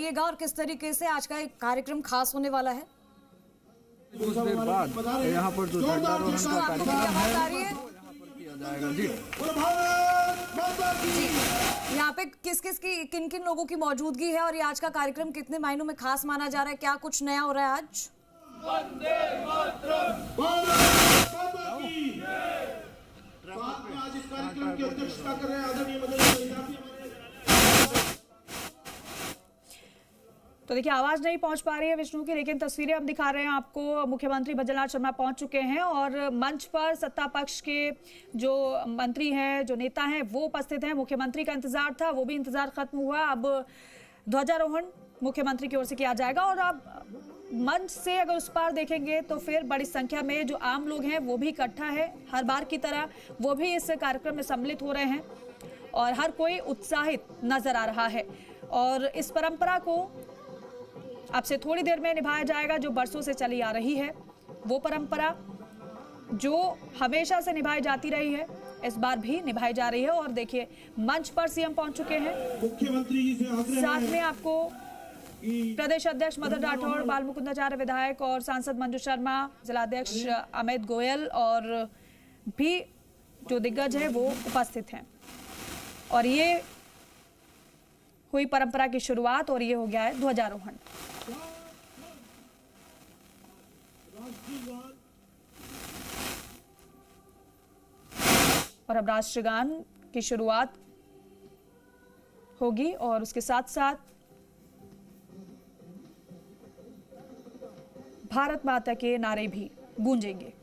बताइएगा और किस तरीके से आज का एक कार्यक्रम खास होने वाला है। कुछ देर बाद यहाँ पर जो झंडारोहण का कार्यक्रम है यहाँ पर किया जाएगा। जी यहाँ पे किन किन लोगों की मौजूदगी है और ये आज का कार्यक्रम कितने मायनों में खास माना जा रहा है, क्या कुछ नया हो रहा है आज? वंदे मातरम। आज इस कार्यक्रम की अध्यक्षता कर रहे हैं आदरणीय मदन। तो देखिए आवाज नहीं पहुंच पा रही है विष्णु की, लेकिन तस्वीरें हम दिखा रहे हैं आपको। मुख्यमंत्री भजनलाल शर्मा पहुंच चुके हैं और मंच पर सत्ता पक्ष के जो मंत्री हैं, जो नेता हैं, वो उपस्थित हैं। मुख्यमंत्री का इंतजार था, वो भी इंतजार खत्म हुआ। अब ध्वजारोहण मुख्यमंत्री की ओर से किया जाएगा और अब मंच से अगर उस पार देखेंगे तो फिर बड़ी संख्या में जो आम लोग हैं वो भी इकट्ठा है। हर बार की तरह वो भी इस कार्यक्रम में सम्मिलित हो रहे हैं और हर कोई उत्साहित नजर आ रहा है। और इस परंपरा को अब से थोड़ी देर में निभाया जाएगा, जो बरसों से चली आ रही है। वो परंपरा जो हमेशा से निभाई जाती रही है, इस बार भी निभाई जा रही है। और देखिए मंच पर सीएम पहुंच चुके हैं। मुख्यमंत्री जी से आग्रह साथ में आपको प्रदेश अध्यक्ष मदन राठौड़, बाल मुकुंदाचार्य विधायक और सांसद मंजू शर्मा, जिलाध्यक्ष अमित गोयल और भी जो दिग्गज है वो उपस्थित हैं। और ये हुई परंपरा की शुरुआत और ये हो गया है ध्वजारोहण। और अब राष्ट्रगान की शुरुआत होगी और उसके साथ साथ भारत माता के नारे भी गूंजेंगे।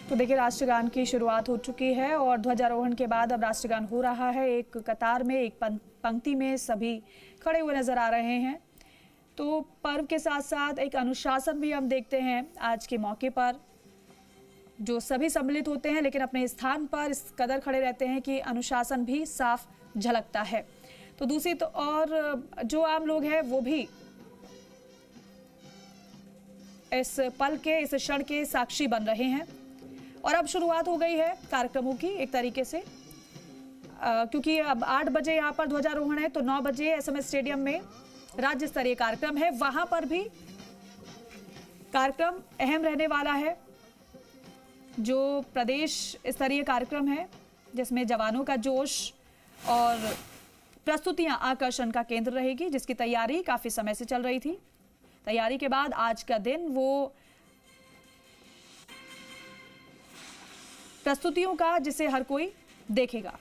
तो देखिए राष्ट्रगान की शुरुआत हो चुकी है और ध्वजारोहण के बाद अब राष्ट्रगान हो रहा है। एक कतार में, एक पंक्ति में सभी खड़े हुए नजर आ रहे हैं। तो पर्व के साथ साथ एक अनुशासन भी हम देखते हैं आज के मौके पर, जो सभी सम्मिलित होते हैं लेकिन अपने स्थान पर इस कदर खड़े रहते हैं कि अनुशासन भी साफ झलकता है। तो दूसरी तो और जो आम लोग हैं वो भी इस पल के, इस क्षण के साक्षी बन रहे हैं। और अब शुरुआत हो गई है कार्यक्रमों की एक तरीके से, क्योंकि अब 8 बजे यहाँ पर ध्वजारोहण है तो 9 बजे एसएमएस स्टेडियम में राज्य स्तरीय कार्यक्रम है। वहां पर भी कार्यक्रम अहम रहने वाला है, जो प्रदेश स्तरीय कार्यक्रम है जिसमें जवानों का जोश और प्रस्तुतियां आकर्षण का केंद्र रहेगी, जिसकी तैयारी काफी समय से चल रही थी। तैयारी के बाद आज का दिन वो प्रस्तुतियों का जिसे हर कोई देखेगा।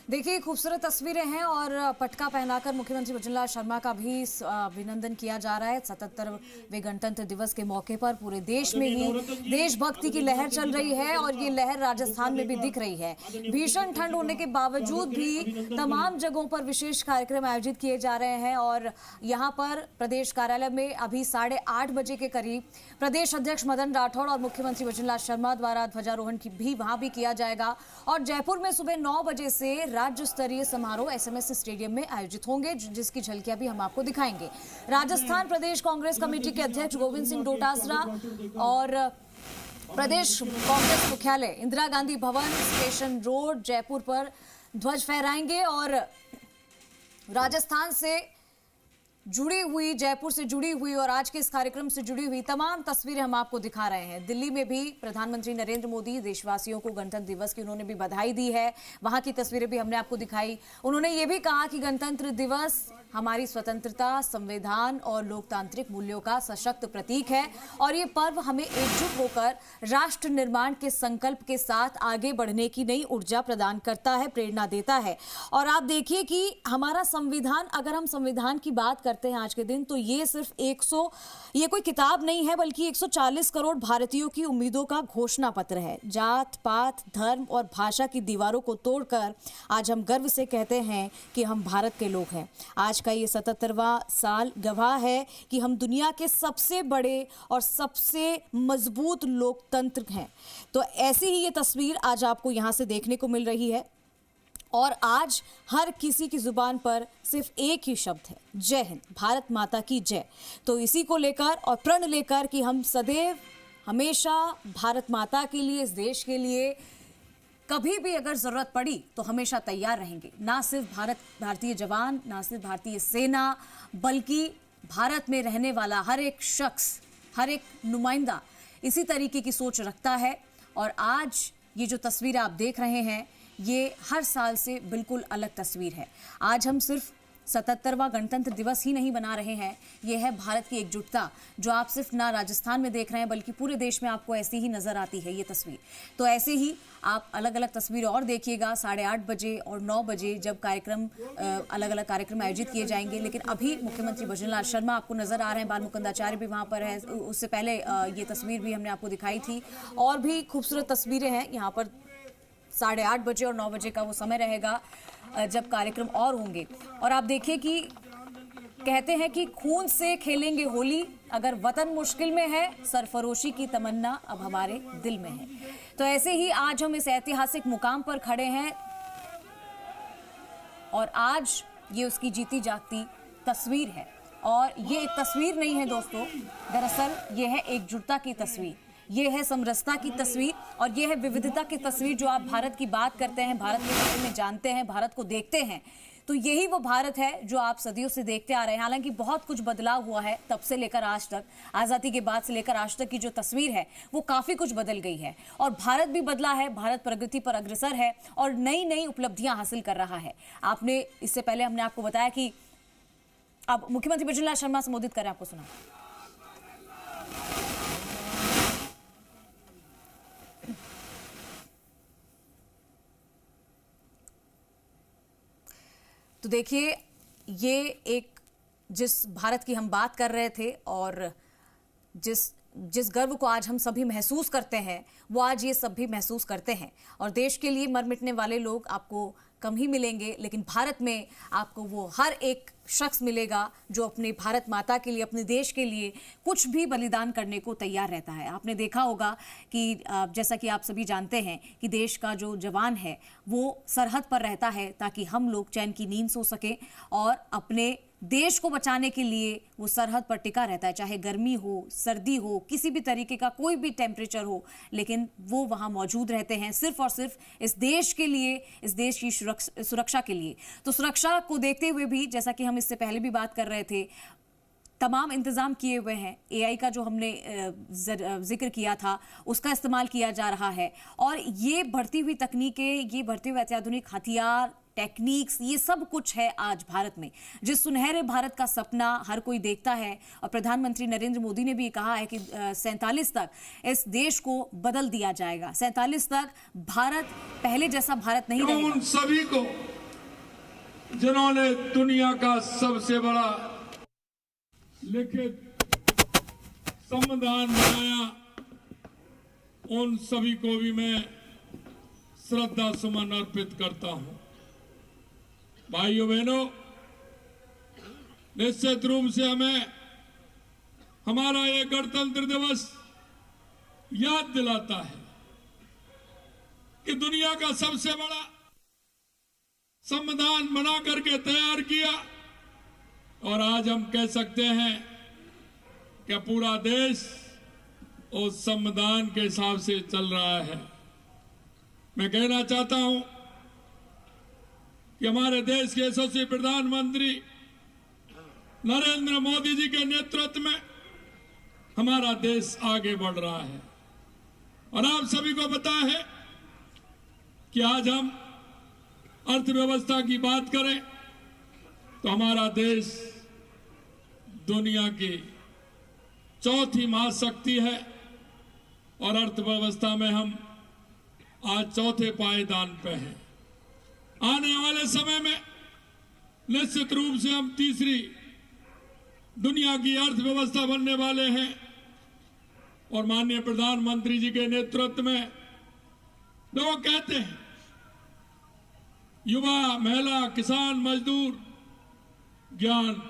देखिए खूबसूरत तस्वीरें हैं और पटका पहनाकर मुख्यमंत्री भजनलाल शर्मा का भी अभिनंदन किया जा रहा है। 77वें गणतंत्र दिवस के मौके पर पूरे देश में ही देशभक्ति की लहर चल रही है और ये लहर राजस्थान में भी दिख रही है। भीषण ठंड होने के बावजूद भी तमाम जगहों पर विशेष कार्यक्रम आयोजित किए जा रहे हैं और यहाँ पर प्रदेश कार्यालय में अभी 8:30 बजे के करीब प्रदेश अध्यक्ष मदन राठौड़ और मुख्यमंत्री भजनलाल शर्मा द्वारा ध्वजारोहण भी वहां भी किया जाएगा। और जयपुर में सुबह 9 बजे से राज्य स्तरीय समारोह एसएमएस स्टेडियम में आयोजित होंगे, जिसकी झलकियां भी हम आपको दिखाएंगे। राजस्थान प्रदेश कांग्रेस कमेटी के अध्यक्ष गोविंद सिंह डोटासरा और प्रदेश कांग्रेस मुख्यालय इंदिरा गांधी भवन स्टेशन रोड जयपुर पर ध्वज फहराएंगे और राजस्थान से जुड़ी हुई, जयपुर से जुड़ी हुई और आज के इस कार्यक्रम से जुड़ी हुई तमाम तस्वीरें हम आपको दिखा रहे हैं। दिल्ली में भी प्रधानमंत्री नरेंद्र मोदी देशवासियों को गणतंत्र दिवस की उन्होंने भी बधाई दी है, वहां की तस्वीरें भी हमने आपको दिखाई। उन्होंने ये भी कहा कि गणतंत्र दिवस हमारी स्वतंत्रता, संविधान और लोकतांत्रिक मूल्यों का सशक्त प्रतीक है और ये पर्व हमें एकजुट होकर राष्ट्र निर्माण के संकल्प के साथ आगे बढ़ने की नई ऊर्जा प्रदान करता है, प्रेरणा देता है। और आप देखिए कि हमारा संविधान, अगर हम संविधान की बात करते हैं आज के दिन, तो ये सिर्फ ये कोई किताब नहीं है, बल्कि 140 करोड़ भारतीयों की उम्मीदों का घोषणा पत्र है। जात पात, धर्म और भाषा की दीवारों को तोड़कर आज हम गर्व से कहते हैं कि हम भारत के लोग हैं। आज आज का ये 77वां साल गवाह है कि हम दुनिया के सबसे बड़े और सबसे मजबूत लोकतंत्र हैं। तो ऐसी ही ये तस्वीर आज आपको यहाँ से देखने को मिल रही है और आज हर किसी की जुबान पर सिर्फ एक ही शब्द है, जय हिंद, भारत माता की जय। तो इसी को लेकर और प्रण लेकर कि हम सदैव हमेशा भारत माता के लिए, इस देश के लिए कभी भी अगर जरूरत पड़ी तो हमेशा तैयार रहेंगे। ना सिर्फ भारतीय जवान, ना सिर्फ भारतीय सेना, बल्कि भारत में रहने वाला हर एक शख्स, हर एक नुमाइंदा इसी तरीके की सोच रखता है। और आज ये जो तस्वीर आप देख रहे हैं, ये हर साल से बिल्कुल अलग तस्वीर है। आज हम सिर्फ 77वां गणतंत्र दिवस ही नहीं बना रहे हैं, ये है भारत की एकजुटता, जो आप सिर्फ ना राजस्थान में देख रहे हैं बल्कि पूरे देश में आपको ऐसी ही नज़र आती है ये तस्वीर। तो ऐसे ही आप अलग अलग तस्वीरें और देखिएगा 8:30 बजे और 9 बजे, जब अलग अलग कार्यक्रम आयोजित किए जाएंगे। लेकिन अभी मुख्यमंत्री भजनलाल शर्मा आपको नज़र आ रहे हैं, बाल मुकुंदाचार्य भी वहाँ पर है। उससे पहले ये तस्वीर भी हमने आपको दिखाई थी और भी खूबसूरत तस्वीरें हैं यहाँ पर। 8:30 बजे और 9 बजे का वो समय रहेगा जब कार्यक्रम और होंगे। और आप देखिए कि कहते हैं कि खून से खेलेंगे होली, अगर वतन मुश्किल में है, सरफरोशी की तमन्ना अब हमारे दिल में है। तो ऐसे ही आज हम इस ऐतिहासिक मुकाम पर खड़े हैं और आज ये उसकी जीती जागती तस्वीर है। और ये एक तस्वीर नहीं है दोस्तों, दरअसल ये है एकजुटता की तस्वीर, ये है समरसता की तस्वीर और ये है विविधता की तस्वीर। जो आप भारत की बात करते हैं, भारत के बारे में जानते हैं, भारत को देखते हैं, तो यही वो भारत है जो आप सदियों से देखते आ रहे हैं। हालांकि बहुत कुछ बदलाव हुआ है तब से लेकर आज तक, आज़ादी के बाद से लेकर आज तक की जो तस्वीर है वो काफ़ी कुछ बदल गई है और भारत भी बदला है, भारत प्रगति पर अग्रसर है और नई नई उपलब्धियां हासिल कर रहा है। आपने इससे पहले हमने आपको बताया कि अब मुख्यमंत्री भजनलाल शर्मा संबोधित करें, आपको सुना। तो देखिए, ये एक जिस भारत की हम बात कर रहे थे और जिस गर्व को आज हम सभी महसूस करते हैं, वो आज ये सब भी महसूस करते हैं। और देश के लिए मर मिटने वाले लोग आपको कम ही मिलेंगे, लेकिन भारत में आपको वो हर एक शख्स मिलेगा जो अपने भारत माता के लिए, अपने देश के लिए कुछ भी बलिदान करने को तैयार रहता है। आपने देखा होगा कि जैसा कि आप सभी जानते हैं कि देश का जो जवान है वो सरहद पर रहता है ताकि हम लोग चैन की नींद सो सकें और अपने देश को बचाने के लिए वो सरहद पर टिका रहता है, चाहे गर्मी हो, सर्दी हो, किसी भी तरीके का कोई भी टेम्परेचर हो, लेकिन वो वहाँ मौजूद रहते हैं सिर्फ और सिर्फ इस देश के लिए, इस देश की सुरक्षा के लिए। तो सुरक्षा को देखते हुए भी, जैसा कि हम इससे पहले भी बात कर रहे थे, तमाम इंतजाम किए हुए हैं। एआई का जो हमने जिक्र किया था उसका इस्तेमाल किया जा रहा है और ये बढ़ती हुई तकनीकें, ये बढ़ते हुए अत्याधुनिक हथियार, टेक्निक्स, ये सब कुछ है आज भारत में। जिस सुनहरे भारत का सपना हर कोई देखता है और प्रधानमंत्री नरेंद्र मोदी ने भी कहा है कि 47 तक इस देश को बदल दिया जाएगा। 47 तक भारत पहले जैसा भारत नहीं रहेगा। उन सभी को जिन्होंने दुनिया का सबसे बड़ा लिखित संविधान बनाया, उन सभी को भी मैं श्रद्धा सुमन अर्पित करता हूं। भाइयों बहनों, निश्चित रूप से हमें हमारा ये गणतंत्र दिवस याद दिलाता है कि दुनिया का सबसे बड़ा संविधान बना करके तैयार किया और आज हम कह सकते हैं कि पूरा देश उस संविधान के हिसाब से चल रहा है। मैं कहना चाहता हूं कि हमारे देश के यशस्वी प्रधानमंत्री नरेंद्र मोदी जी के नेतृत्व में हमारा देश आगे बढ़ रहा है और आप सभी को पता है कि आज हम अर्थव्यवस्था की बात करें तो हमारा देश दुनिया की चौथी महाशक्ति है और अर्थव्यवस्था में हम आज चौथे पायदान पे हैं। आने वाले समय में निश्चित रूप से हम तीसरी दुनिया की अर्थव्यवस्था बनने वाले हैं और माननीय प्रधानमंत्री जी के नेतृत्व में लोग कहते हैं युवा, महिला, किसान, मजदूर ज्ञान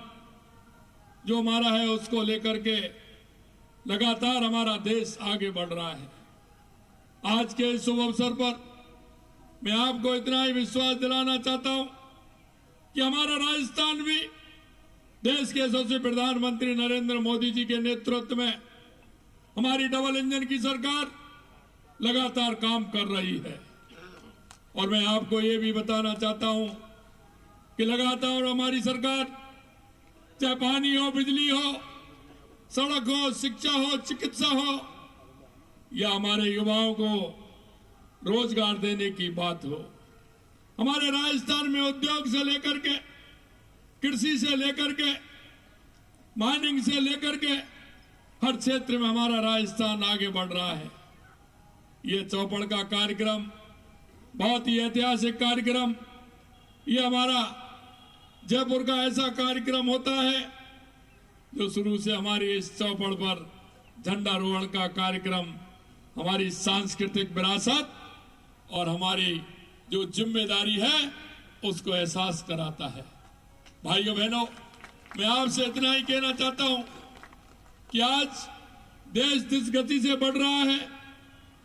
जो हमारा है उसको लेकर के लगातार हमारा देश आगे बढ़ रहा है। आज के इस शुभ अवसर पर मैं आपको इतना ही विश्वास दिलाना चाहता हूं कि हमारा राजस्थान भी देश के यशस्वी प्रधानमंत्री नरेंद्र मोदी जी के नेतृत्व में हमारी डबल इंजन की सरकार लगातार काम कर रही है। और मैं आपको ये भी बताना चाहता हूं कि लगातार हमारी सरकार, चाहे पानी हो, बिजली हो, सड़क हो, शिक्षा हो, चिकित्सा हो, या हमारे युवाओं को रोजगार देने की बात हो, हमारे राजस्थान में उद्योग से लेकर के, कृषि से लेकर के, माइनिंग से लेकर के हर क्षेत्र में हमारा राजस्थान आगे बढ़ रहा है। ये चौपड़ का कार्यक्रम बहुत ही ऐतिहासिक कार्यक्रम, ये हमारा जयपुर का ऐसा कार्यक्रम होता है जो शुरू से हमारी इस चौपड़ पर झंडारोहण का कार्यक्रम हमारी सांस्कृतिक विरासत और हमारी जो जिम्मेदारी है उसको एहसास कराता है। भाइयों बहनों, मैं आपसे इतना ही कहना चाहता हूं कि आज देश जिस गति से बढ़ रहा है,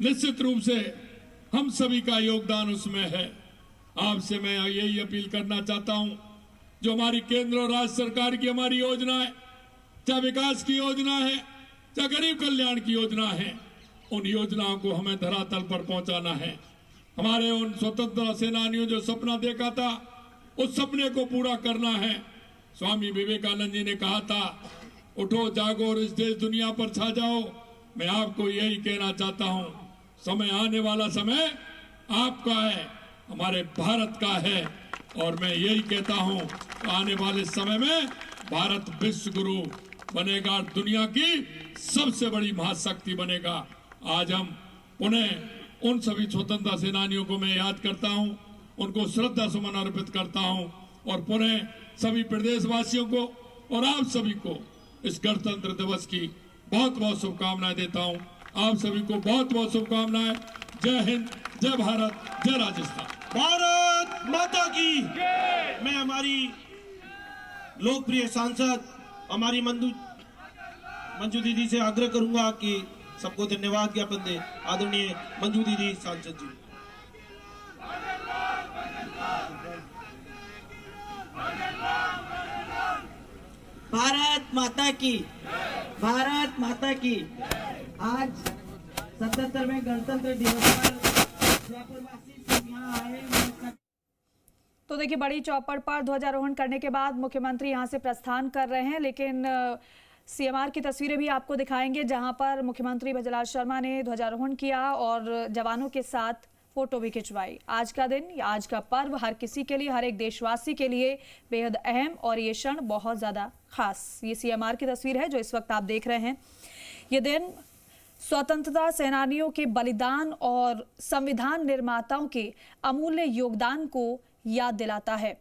निश्चित रूप से हम सभी का योगदान उसमें है। आपसे मैं यही अपील करना चाहता हूं, जो हमारी केंद्र और राज्य सरकार की हमारी योजना है, चाहे विकास की योजना है, चाहे गरीब कल्याण की योजना है, उन योजनाओं को हमें धरातल पर पहुंचाना है। हमारे उन स्वतंत्रता सेनानियों जो सपना देखा था, उस सपने को पूरा करना है। स्वामी विवेकानंद जी ने कहा था, उठो जागो और इस देश दुनिया पर छा जाओ। मैं आपको यही कहना चाहता हूं, समय आने वाला समय आपका है, हमारे भारत का है। और मैं यही कहता हूं, आने वाले समय में भारत विश्व गुरु बनेगा, दुनिया की सबसे बड़ी महाशक्ति बनेगा। आज हम पुनः उन सभी स्वतंत्रता सेनानियों को मैं याद करता हूं, उनको श्रद्धा सुमन अर्पित करता हूं और पुनः सभी प्रदेशवासियों को और आप सभी को इस गणतंत्र दिवस की बहुत बहुत शुभकामनाएं देता हूं। आप सभी को बहुत बहुत शुभकामनाएं। जय हिंद, जय भारत, जय राजस्थान। भारत माता की। मैं हमारी लोकप्रिय सांसद हमारी मंजू दीदी से आग्रह करूंगा कि सबको धन्यवाद ज्ञापन दे। आदरणीय मंजू दीदी सांसद जी। भारत माता की, भारत माता की। आज 77वें गणतंत्र दिवस पर जयपुरवासी सब यहाँ आए। तो देखिए, बड़ी चौपड़ पर ध्वजारोहण करने के बाद मुख्यमंत्री यहां से प्रस्थान कर रहे हैं, लेकिन सीएमआर की तस्वीरें भी आपको दिखाएंगे जहां पर मुख्यमंत्री भजनलाल शर्मा ने ध्वजारोहण किया और जवानों के साथ फोटो भी खिंचवाई। आज का दिन, आज का पर्व हर किसी के लिए, हर एक देशवासी के लिए बेहद अहम और ये क्षण बहुत ज्यादा खास। ये सीएमआर की तस्वीर है जो इस वक्त आप देख रहे हैं। ये दिन स्वतंत्रता सेनानियों के बलिदान और संविधान निर्माताओं के अमूल्य योगदान को याद दिलाता है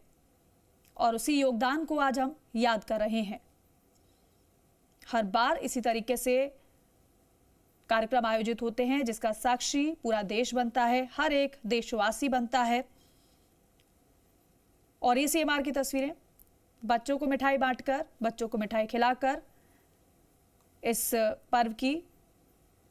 और उसी योगदान को आज हम याद कर रहे हैं। हर बार इसी तरीके से कार्यक्रम आयोजित होते हैं जिसका साक्षी पूरा देश बनता है, हर एक देशवासी बनता है। और ये सीएमआर की तस्वीरें बच्चों को मिठाई बांटकर, बच्चों को मिठाई खिलाकर इस पर्व की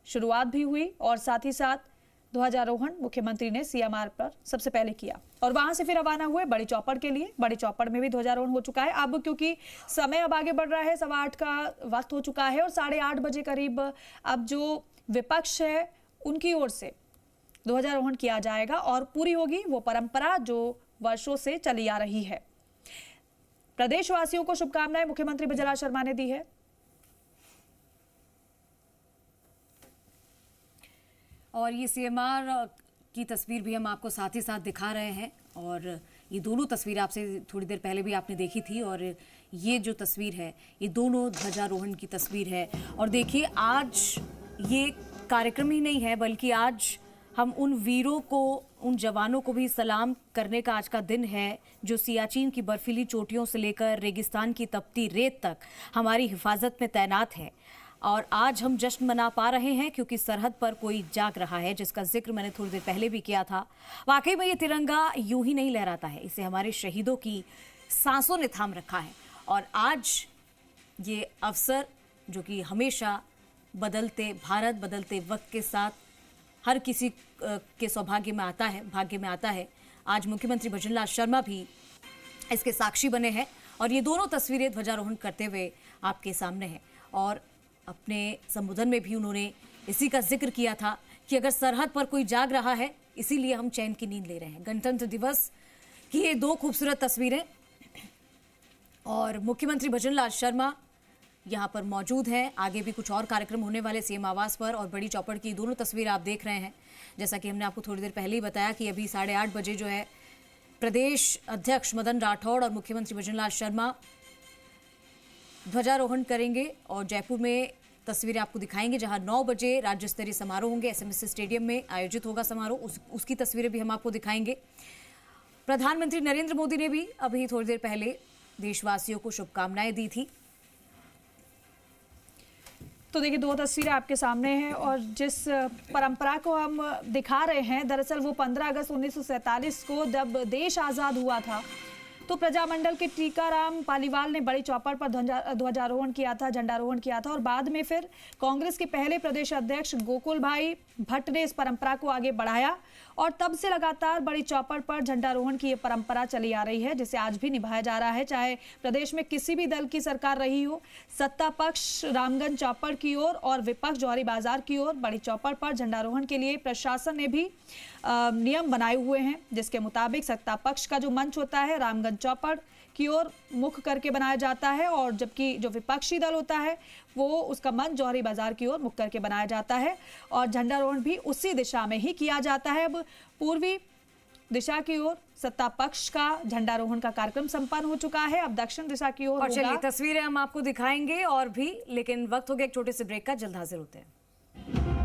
शुरुआत भी हुई और साथ ही साथ ध्वजारोहण मुख्यमंत्री ने सीएमआर पर सबसे पहले किया और वहां से फिर रवाना हुए बड़ी चौपड़ के लिए। बड़ी चौपड़ में भी ध्वजारोहण हो चुका है। अब क्योंकि समय अब आगे बढ़ रहा है, 8:15 का वक्त हो चुका है और 8:30 बजे करीब अब जो विपक्ष है उनकी ओर से ध्वजारोहण किया जाएगा और पूरी होगी वो परंपरा जो वर्षों से चली आ रही है। प्रदेशवासियों को शुभकामनाएं मुख्यमंत्री भजनलाल शर्मा ने दी है। और ये सीएमआर की तस्वीर भी हम आपको साथ ही साथ दिखा रहे हैं और ये दोनों तस्वीर आपसे थोड़ी देर पहले भी आपने देखी थी और ये जो तस्वीर है ये दोनों ध्वजारोहण की तस्वीर है। और देखिए, आज ये कार्यक्रम ही नहीं है बल्कि आज हम उन वीरों को, उन जवानों को भी सलाम करने का आज का दिन है जो सियाचिन की बर्फीली चोटियों से लेकर रेगिस्तान की तपती रेत तक हमारी हिफाजत में तैनात है। और आज हम जश्न मना पा रहे हैं क्योंकि सरहद पर कोई जाग रहा है, जिसका जिक्र मैंने थोड़ी देर पहले भी किया था। वाकई में ये तिरंगा यूं ही नहीं लहराता है, इसे हमारे शहीदों की सांसों ने थाम रखा है और आज ये अवसर जो कि हमेशा बदलते भारत, बदलते वक्त के साथ हर किसी के सौभाग्य में आता है, भाग्य में आता है। आज मुख्यमंत्री भजनलाल शर्मा भी इसके साक्षी बने हैं और ये दोनों तस्वीरें ध्वजारोहण करते हुए आपके सामने हैं। और अपने संबोधन में भी उन्होंने इसी का जिक्र किया था कि अगर सरहद पर कोई जाग रहा है, इसीलिए हम चैन की नींद ले रहे हैं। गणतंत्र दिवस की ये दो खूबसूरत तस्वीरें और मुख्यमंत्री भजनलाल शर्मा यहाँ पर मौजूद हैं। आगे भी कुछ और कार्यक्रम होने वाले सीएम आवास पर और बड़ी चौपड़ की दोनों तस्वीरें आप देख रहे हैं। जैसा कि हमने आपको थोड़ी देर पहले ही बताया कि अभी 8:30 बजे जो है प्रदेश अध्यक्ष मदन राठौड़ और मुख्यमंत्री भजनलाल शर्मा ध्वजारोहण करेंगे और जयपुर में तस्वीरें आपको दिखाएंगे, जहां 9 बजे राज्य स्तरीय समारोह होंगे। एसएमएस स्टेडियम में आयोजित होगा समारोह, उसकी तस्वीरें भी हम आपको दिखाएंगे। प्रधानमंत्री नरेंद्र मोदी ने भी अभी थोड़ी देर पहले देशवासियों को शुभकामनाएं दी थी। तो देखिए, दो तस्वीरें आपके सामने हैं और जिस परंपरा को हम दिखा रहे हैं, दरअसल वो 15 अगस्त 1947 को जब देश आज़ाद हुआ था तो प्रजामंडल के टीकाराम पालीवाल ने बड़ी चौपड़ पर ध्वजारोहण किया था, झंडारोहण किया था और बाद में फिर कांग्रेस के पहले प्रदेश अध्यक्ष गोकुल भाई भट्ट ने इस परंपरा को आगे बढ़ाया और तब से लगातार बड़ी चौपड़ पर झंडारोहण की ये परंपरा चली आ रही है, जिसे आज भी निभाया जा रहा है। चाहे प्रदेश में किसी भी दल की सरकार रही हो, सत्ता पक्ष रामगंज चौपड़ की ओर और विपक्ष जौहरी बाजार की ओर बड़ी चौपड़ पर झंडारोहण के लिए प्रशासन ने भी नियम बनाए हुए हैं, जिसके मुताबिक सत्ता पक्ष का जो मंच होता है रामगंज चौपड़ की ओर मुख करके बनाया जाता है और जबकि जो विपक्षी दल होता है वो उसका मंच जौहरी बाजार की ओर मुख करके बनाया जाता है और झंडारोहण भी उसी दिशा में ही किया जाता है। अब पूर्वी दिशा की ओर सत्ता पक्ष का झंडारोहण का कार्यक्रम संपन्न हो चुका है, अब दक्षिण दिशा की ओर। और चलिए तस्वीरें हम आपको दिखाएंगे और भी, लेकिन वक्त हो गया एक छोटे से ब्रेक का, जल्द हाजिर होते हैं।